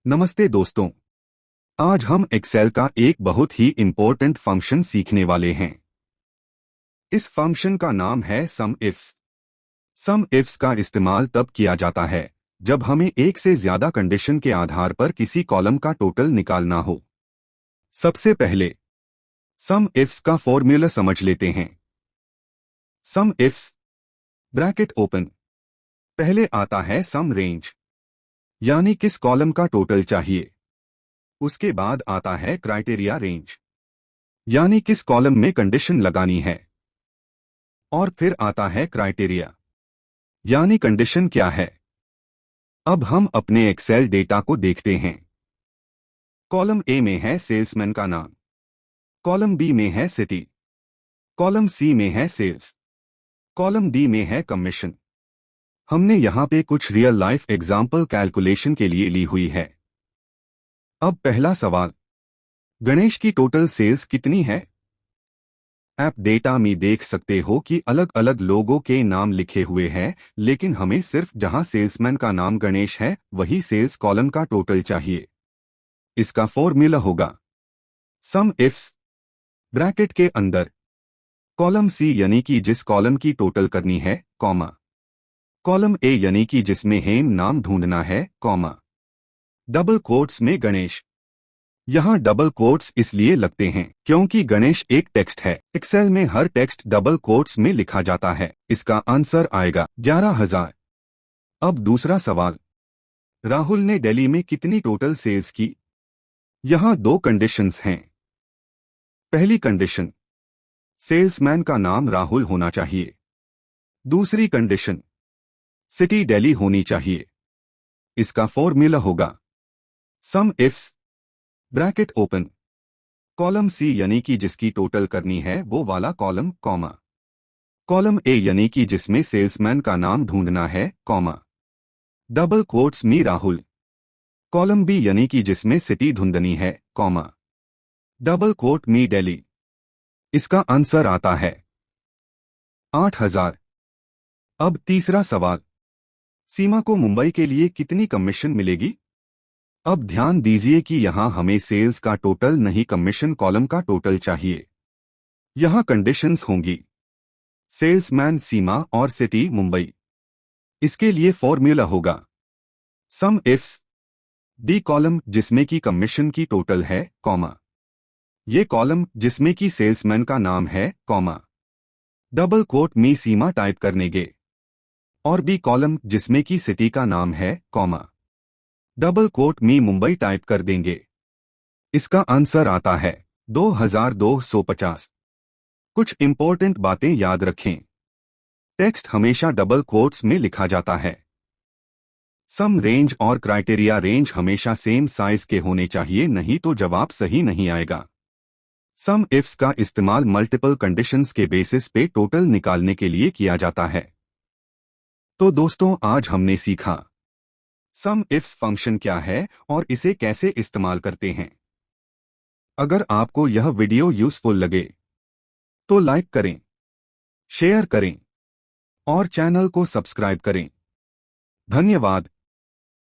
नमस्ते दोस्तों। आज हम एक्सेल का एक बहुत ही इम्पोर्टेंट फंक्शन सीखने वाले हैं। इस फंक्शन का नाम है सम इफ्स। सम इफ्स का इस्तेमाल तब किया जाता है जब हमें एक से ज्यादा कंडीशन के आधार पर किसी कॉलम का टोटल निकालना हो। सबसे पहले सम इफ्स का फॉर्मूला समझ लेते हैं। सम इफ्स ब्रैकेट ओपन, पहले आता है सम रेंज, यानी किस कॉलम का टोटल चाहिए। उसके बाद आता है क्राइटेरिया रेंज, यानी किस कॉलम में कंडीशन लगानी है। और फिर आता है क्राइटेरिया, यानी कंडीशन क्या है। अब हम अपने एक्सेल डेटा को देखते हैं। कॉलम ए में है सेल्समैन का नाम, कॉलम बी में है सिटी, कॉलम सी में है सेल्स, कॉलम डी में है कमीशन। हमने यहां पे कुछ रियल लाइफ एग्जाम्पल कैलकुलेशन के लिए ली हुई है। अब पहला सवाल, गणेश की टोटल सेल्स कितनी है। ऐप डेटा में देख सकते हो कि अलग अलग लोगों के नाम लिखे हुए हैं, लेकिन हमें सिर्फ जहां सेल्समैन का नाम गणेश है वही सेल्स कॉलम का टोटल चाहिए। इसका फॉर्मूला होगा सम इफ्स ब्रैकेट के अंदर कॉलम सी यानी कि जिस कॉलम की टोटल करनी है, कॉमा, कॉलम ए यानी कि जिसमें हेम नाम ढूंढना है, कॉमा, डबल कोट्स में गणेश। यहाँ डबल कोट्स इसलिए लगते हैं क्योंकि गणेश एक टेक्स्ट है। एक्सेल में हर टेक्स्ट डबल कोट्स में लिखा जाता है। इसका आंसर आएगा 11,000। अब दूसरा सवाल, राहुल ने दिल्ली में कितनी टोटल सेल्स की। यहाँ दो कंडीशंस हैं। पहली कंडीशन, सेल्समैन का नाम राहुल होना चाहिए। दूसरी कंडीशन, सिटी दिल्ली होनी चाहिए। इसका फॉर्मूला होगा sum ifs bracket open, column C यानी कि जिसकी टोटल करनी है वो वाला कॉलम, कॉमा, कॉलम ए यानी कि जिसमें सेल्समैन का नाम ढूंढना है, कॉमा, डबल कोट्स में राहुल, कॉलम बी यानी कि जिसमें सिटी ढूंढनी है, कॉमा, डबल कोट में दिल्ली। इसका आंसर आता है 8,000। अब तीसरा सवाल, सीमा को मुंबई के लिए कितनी कमीशन मिलेगी। अब ध्यान दीजिए कि यहां हमें सेल्स का टोटल नहीं, कमीशन कॉलम का टोटल चाहिए। यहां कंडीशंस होंगी सेल्समैन सीमा और सिटी मुंबई। इसके लिए फॉर्मूला होगा सम इफ्स डी कॉलम जिसमें की कमीशन की टोटल है, कॉमा, ये कॉलम जिसमें की सेल्समैन का नाम है, कॉमा, डबल कोट में सीमा टाइप करने गे, और बी कॉलम जिसमें की सिटी का नाम है, कॉमा, डबल कोट में मुंबई टाइप कर देंगे। इसका आंसर आता है 2,250। कुछ इंपॉर्टेंट बातें याद रखें। टेक्स्ट हमेशा डबल कोट्स में लिखा जाता है। सम रेंज और क्राइटेरिया रेंज हमेशा सेम साइज के होने चाहिए, नहीं तो जवाब सही नहीं आएगा। सम इफ्स का इस्तेमाल मल्टीपल कंडीशंस के बेसिस पे टोटल निकालने के लिए किया जाता है। तो दोस्तों, आज हमने सीखा सम इफ्स फंक्शन क्या है और इसे कैसे इस्तेमाल करते हैं। अगर आपको यह वीडियो यूजफुल लगे तो लाइक करें, शेयर करें और चैनल को सब्सक्राइब करें। धन्यवाद।